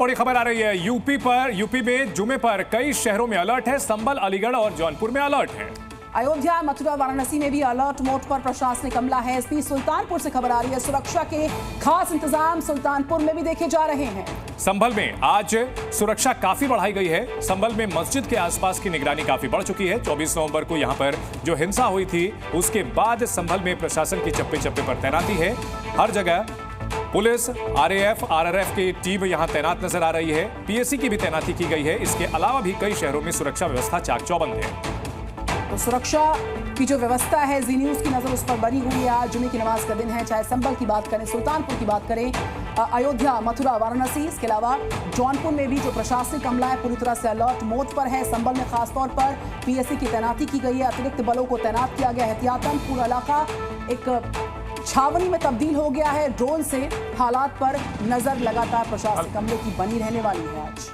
बड़ी खबर आ रही है यूपी में जुमे पर कई शहरों में अलर्ट है। संभल, अलीगढ़ और जौनपुर में अलर्ट है। अयोध्या, मथुरा, वाराणसी में भी अलर्ट मोड पर प्रशासनिक अमला है। एसपी सुल्तानपुर से खबर आ रही है, सुरक्षा के खास इंतजाम सुल्तानपुर में भी देखे जा रहे हैं। संभल में आज सुरक्षा काफी बढ़ाई गई है। संभल में मस्जिद के आसपास की निगरानी काफी बढ़ चुकी है। 24 नवंबर को यहां पर जो हिंसा हुई थी उसके बाद संभल में प्रशासन की चप्पे चप्पे पर तैनाती है। हर जगह पुलिस, आरएएफ, आरआरएफ की टीम यहां तैनात नजर आ रही है। पीएसी की भी तैनाती की गई है। इसके अलावा भी कई शहरों में सुरक्षा व्यवस्था चाक चौबंद है। तो सुरक्षा की जो व्यवस्था है, जी न्यूज की नजर उस पर बनी हुई है। आज जुमे की नमाज का दिन है। चाहे संभल की बात करें, सुल्तानपुर की बात करें, अयोध्या, मथुरा, वाराणसी, इसके अलावा जौनपुर में भी जो प्रशासनिक अमला है पूरी तरह से अलर्ट मोड पर है। संभल में खासतौर पर पीएसी की तैनाती की गई है। अतिरिक्त बलों को तैनात किया गया है। एहतियातन पूरा इलाका एक छावनी में तब्दील हो गया है। ड्रोन से हालात पर नजर लगातार प्रशासनिक अमले की बनी रहने वाली है। आज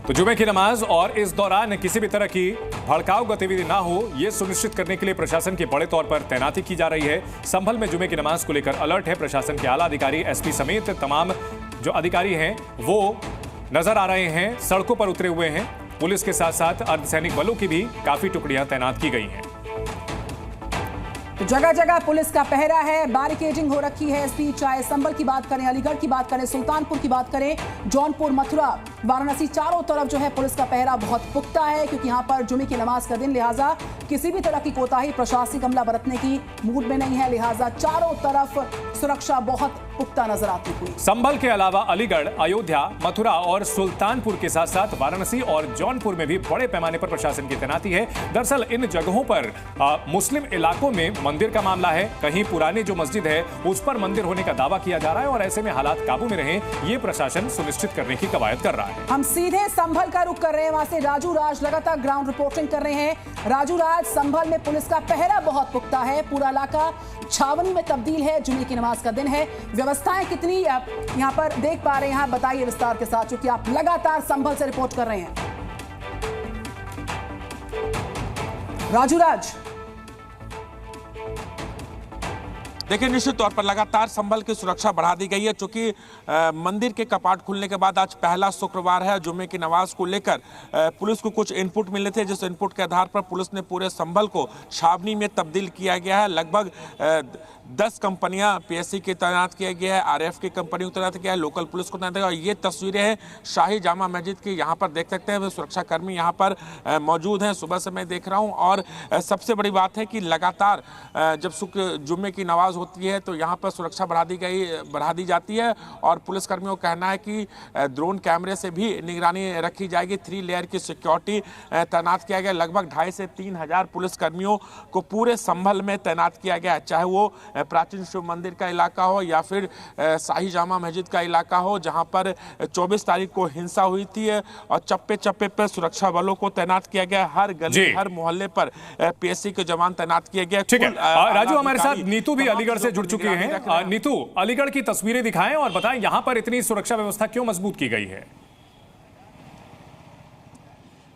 तो जुमे की नमाज और इस दौरान किसी भी तरह की भड़काऊ गतिविधि ना हो, यह सुनिश्चित करने के लिए प्रशासन की बड़े तौर पर तैनाती की जा रही है। संभल में जुमे की नमाज को लेकर अलर्ट है। प्रशासन के आला अधिकारी, एसपी समेत तमाम जो अधिकारी हैं वो नजर आ रहे हैं, सड़कों पर उतरे हुए हैं। पुलिस के साथ साथ अर्धसैनिक बलों की भी काफी टुकड़ियां तैनात की गई हैं। तो जगह जगह पुलिस का पहरा है, बैरिकेडिंग हो रखी है। एसपी चाहे संभल की बात करें, अलीगढ़ की बात करें, सुल्तानपुर की बात करें, जौनपुर, मथुरा, वाराणसी, चारों तरफ जो है पुलिस का पहरा बहुत पुख्ता है, क्योंकि यहाँ पर जुमे की नमाज का दिन, लिहाजा किसी भी तरह की कोताही प्रशासनिक अमला बरतने की मूड में नहीं है। लिहाजा चारों तरफ सुरक्षा बहुत पुख्ता नजर आती हुई। संभल के अलावा अलीगढ़, अयोध्या, मथुरा और सुल्तानपुर के साथ साथ वाराणसी और जौनपुर में भी बड़े पैमाने पर प्रशासन की तैनाती है। दरअसल इन जगहों पर मुस्लिम इलाकों में मंदिर का मामला है। कहीं पुरानी जो मस्जिद है उस पर मंदिर होने का दावा किया जा रहा है और ऐसे में हालात काबू में रहें, ये प्रशासन सुनिश्चित करने की कवायद कर रहा है। हम सीधे संभल का रुख कर रहे हैं। वहां से राजू राज लगातार ग्राउंड रिपोर्टिंग कर रहे हैं। राजू राज, संभल में पुलिस का पहरा बहुत पुख्ता है। पूरा इलाका छावनी में तब्दील है। जुमे की नमाज का दिन है। व्यवस्थाएं कितनी आप यहां पर देख पा रहे हैं, आप बताइए विस्तार के साथ, क्योंकि आप लगातार संभल से रिपोर्ट कर रहे हैं। राजू राज, देखिए, निश्चित तौर पर लगातार संभल की सुरक्षा बढ़ा दी गई है, क्योंकि मंदिर के कपाट खुलने के बाद आज पहला शुक्रवार है। जुमे की नमाज को लेकर पुलिस को कुछ इनपुट मिले थे, जिस इनपुट के आधार पर पुलिस ने पूरे संभल को छावनी में तब्दील किया गया है। लगभग 10 कंपनियां पीएससी की तैनात किया गया है, आरएफ की कंपनी को तैनात किया है, लोकल पुलिस को तैनात किया है। ये तस्वीरें हैं शाही जामा मस्जिद की, यहाँ पर देख सकते हैं सुरक्षाकर्मी यहाँ पर मौजूद हैं। सुबह से मैं देख रहा हूँ और सबसे बड़ी बात है कि लगातार जब जुम्मे की नमाज होती है तो यहाँ पर सुरक्षा बढ़ा दी जाती है और पुलिसकर्मियों का कहना है कि ड्रोन कैमरे से भी निगरानी रखी जाएगी। 3 लेयर की सिक्योरिटी तैनात किया गया। लगभग 2,500 से 3,000 पुलिसकर्मियों को पूरे संभल में तैनात किया गया है, चाहे वो प्राचीन शिव मंदिर का इलाका हो या फिर शाही जामा मस्जिद का इलाका हो, जहां पर 24 तारीख को हिंसा हुई थी और चप्पे चप्पे पर सुरक्षा बलों को तैनात किया गया। हर गली, हर मोहल्ले पर पीएससी के जवान तैनात किए गए। ठीक है राजू, हमारे साथ नीतू भी अलीगढ़ से जुड़ चुकी हैं। नीतू, अलीगढ़ की तस्वीरें दिखाएं और बताएं यहां पर इतनी सुरक्षा व्यवस्था क्यों मजबूत की गई है।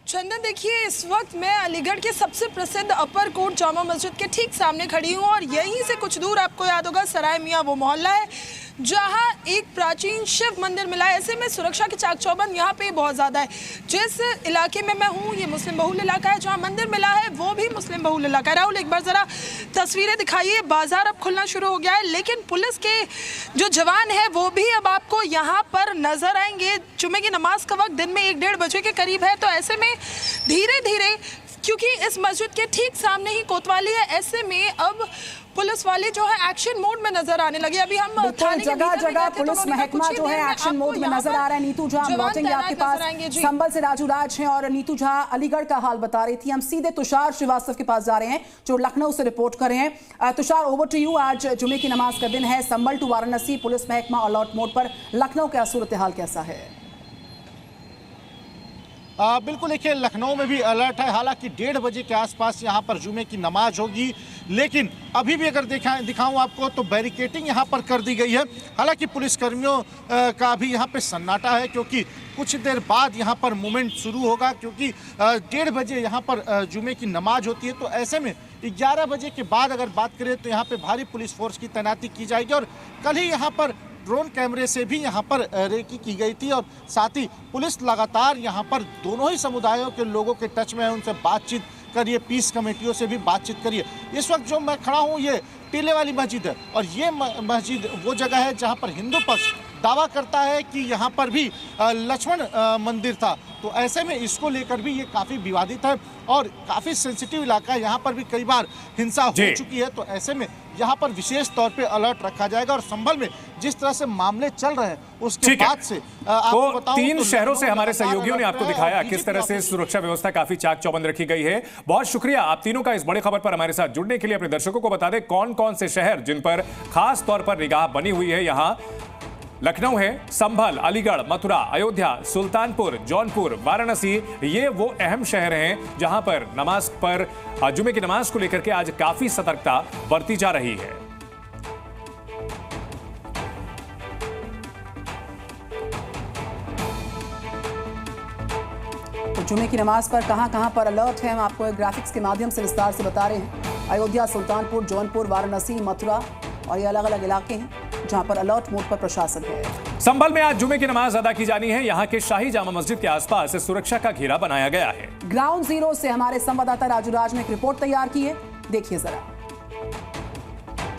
चंदन, देखिए, इस वक्त मैं अलीगढ़ के सबसे प्रसिद्ध अपर कोट जामा मस्जिद के ठीक सामने खड़ी हूँ और यहीं से कुछ दूर आपको याद होगा सराय मियाँ वो मोहल्ला है जहाँ एक प्राचीन शिव मंदिर मिला है। ऐसे में सुरक्षा के चाक चौबंद यहाँ पे बहुत ज़्यादा है। जिस इलाके में मैं हूँ ये मुस्लिम बहुल इलाका है, जहाँ मंदिर मिला है वो भी मुस्लिम बहुल इलाका है। राहुल, एक बार ज़रा तस्वीरें दिखाइए। बाजार अब खुलना शुरू हो गया है, लेकिन पुलिस के जो जवान हैं वो भी अब आपको यहाँ पर नजर आएंगे। जुमे की नमाज का वक्त दिन में 1-1:30 बजे के करीब है, तो ऐसे में धीरे धीरे, क्योंकि इस मस्जिद के ठीक सामने ही कोतवाली है, ऐसे में अब पुलिस वाले जो है एक्शन मोड में नजर आने लगे। अभी हम जगह जगह पुलिस महकमा जो है एक्शन मोड में नजर आ रहा है। नीतू झा, हम लौटेंगे आपके पास। संभल से राजू राज हैं और नीतू झा अलीगढ़ का हाल बता रही थी। हम सीधे तुषार श्रीवास्तव के पास जा रहे हैं जो लखनऊ से रिपोर्ट कर रहे हैं। Tushar, over to you. आज जुमे की नमाज का दिन है। संभल टू वाराणसी पुलिस महकमा अलर्ट मोड पर। लखनऊ का सूरत हाल कैसा है? बिल्कुल, देखिए, लखनऊ में भी अलर्ट है। हालांकि 1:30 बजे के आसपास यहाँ पर जुमे की नमाज होगी, लेकिन अभी भी अगर दिखाऊं आपको तो बैरिकेटिंग यहाँ पर कर दी गई है। हालांकि पुलिसकर्मियों का भी यहाँ पे सन्नाटा है, क्योंकि कुछ देर बाद यहाँ पर मूवमेंट शुरू होगा, क्योंकि 1:30 बजे यहाँ पर जुमे की नमाज होती है। तो ऐसे में 11 बजे के बाद अगर बात करें तो यहाँ पे भारी पुलिस फोर्स की तैनाती की जाएगी और कल ही यहाँ पर ड्रोन कैमरे से भी यहाँ पर रेकी की गई थी और साथ ही पुलिस लगातार यहाँ पर दोनों ही समुदायों के लोगों के टच में है, उनसे बातचीत करिए, पीस कमेटियों से भी बातचीत करिए। इस वक्त जो मैं खड़ा हूँ ये टीले वाली मस्जिद है और ये मस्जिद वो जगह है जहाँ पर हिंदू पक्ष दावा करता है कि यहाँ पर भी लक्ष्मण मंदिर था। तो ऐसे में इसको लेकर भी ये काफ़ी विवादित है और काफ़ी सेंसिटिव इलाका है, यहाँ पर भी कई बार हिंसा हो चुकी है। तो ऐसे में यहाँ पर विशेष तौर पे अलर्ट रखा जाएगा और संभल में जिस तरह से मामले चल रहे हैं उसके बाद से तो 3 शहरों से हमारे सहयोगियों ने आपको दिखाया किस तरह से सुरक्षा व्यवस्था काफी चाक चौबंद रखी गई है। बहुत शुक्रिया आप तीनों का इस बड़ी खबर पर हमारे साथ जुड़ने के लिए। अपने दर्शकों को बता दें कौन कौन से शहर जिन पर खास तौर पर निगाह बनी हुई है। यहाँ लखनऊ है, संभल, अलीगढ़, मथुरा, अयोध्या, सुल्तानपुर, जौनपुर, वाराणसी, ये वो अहम शहर हैं जहां पर नमाज पर जुमे की नमाज को लेकर के आज काफी सतर्कता बरती जा रही है। तो जुमे की नमाज पर कहां पर अलर्ट है, हम आपको एक ग्राफिक्स के माध्यम से विस्तार से बता रहे हैं। अयोध्या, सुल्तानपुर, जौनपुर, वाराणसी, मथुरा और ये अलग अलग इलाके हैं जहां पर अलर्ट मोड पर प्रशासन है। संभल में आज जुमे की नमाज अदा की जानी है। यहां के शाही जामा मस्जिद के आसपास सुरक्षा का घेरा बनाया गया है। ग्राउंड जीरो से हमारे संवाददाता राजू राज ने एक रिपोर्ट तैयार की है, देखिए जरा।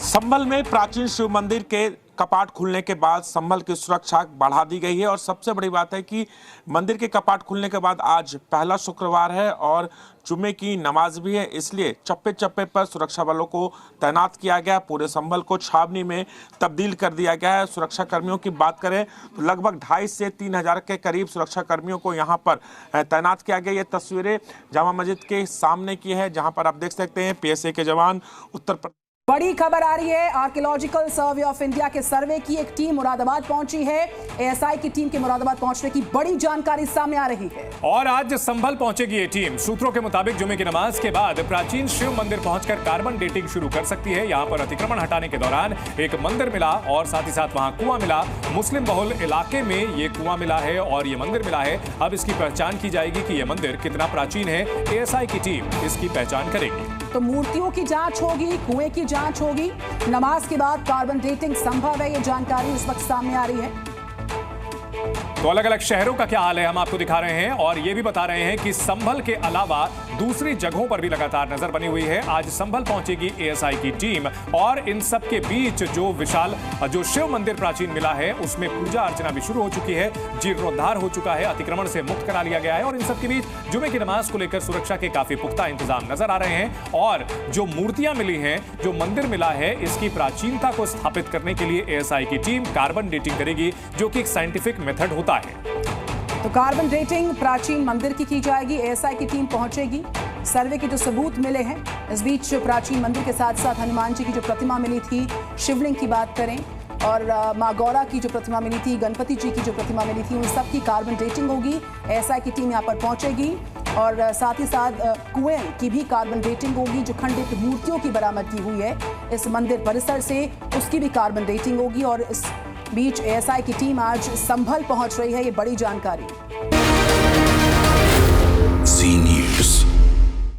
संभल में प्राचीन शिव मंदिर के कपाट खुलने के बाद संभल की सुरक्षा बढ़ा दी गई है और सबसे बड़ी बात है कि मंदिर के कपाट खुलने के बाद आज पहला शुक्रवार है और जुमे की नमाज भी है, इसलिए चप्पे चप्पे पर सुरक्षा बलों को तैनात किया गया। पूरे संभल को छावनी में तब्दील कर दिया गया है। सुरक्षा कर्मियों की बात करें तो लगभग 2,500 से 3,000 के करीब सुरक्षा कर्मियों को यहाँ पर तैनात किया गया। ये तस्वीरें जामा मस्जिद के सामने की है जहाँ पर आप देख सकते हैं PSA के जवान उत्तर प्रदेश। बड़ी खबर आ रही है, आर्कियोलॉजिकल सर्वे ऑफ इंडिया के सर्वे की एक टीम मुरादाबाद पहुंची है। ASI की टीम के मुरादाबाद पहुंचने की बड़ी जानकारी सामने आ रही है और आज संभल पहुंचेगी ये टीम। सूत्रों के मुताबिक जुमे की नमाज के बाद प्राचीन शिव मंदिर पहुंचकर कार्बन डेटिंग शुरू कर सकती है। यहां पर अतिक्रमण हटाने के दौरान एक मंदिर मिला और साथ ही साथ वहां कुआं मिला। मुस्लिम बहुल इलाके में ये कुआं मिला है और ये मंदिर मिला है। अब इसकी पहचान की जाएगी कि यह मंदिर कितना प्राचीन है। ASI की टीम इसकी पहचान करेगी। तो मूर्तियों की जांच होगी, कुएं की जांच होगी, नमाज के बाद कार्बन डेटिंग संभव है, ये जानकारी इस वक्त सामने आ रही है। तो अलग अलग शहरों का क्या हाल है हम आपको दिखा रहे हैं और ये भी बता रहे हैं कि संभल के अलावा दूसरी जगहों पर भी लगातार नजर बनी हुई है। आज संभल पहुंचेगी ASI की टीम और इन सब के बीच जो शिव मंदिर प्राचीन मिला है उसमें पूजा अर्चना भी शुरू हो चुकी है, जीर्णोद्धार हो चुका है, अतिक्रमण से मुक्त करा लिया गया है और इन सब के बीच जुमे की नमाज को लेकर सुरक्षा के काफी पुख्ता इंतजाम नजर आ रहे हैं। और जो मूर्तियां मिली हैं, जो मंदिर मिला है, इसकी प्राचीनता को स्थापित करने के लिए ASI की टीम कार्बन डेटिंग करेगी, जो कि एक साइंटिफिक मेथड होता है। तो कार्बन डेटिंग प्राचीन मंदिर की जाएगी, ASI की टीम पहुंचेगी। सर्वे के जो सबूत मिले हैं, इस बीच प्राचीन मंदिर के साथ साथ हनुमान जी की जो प्रतिमा मिली थी, शिवलिंग की बात करें और माँ गौरा की जो प्रतिमा मिली थी, गणपति जी की जो प्रतिमा मिली थी, उन सब की कार्बन डेटिंग होगी। ASI की टीम यहाँ पर पहुंचेगी और साथ ही साथ कुएं की भी कार्बन डेटिंग होगी। जो खंडित मूर्तियों की बरामदगी हुई है इस मंदिर परिसर से, उसकी भी कार्बन डेटिंग होगी। और इस बीच ASI की टीम आज संभल पहुंच रही है, ये बड़ी जानकारी।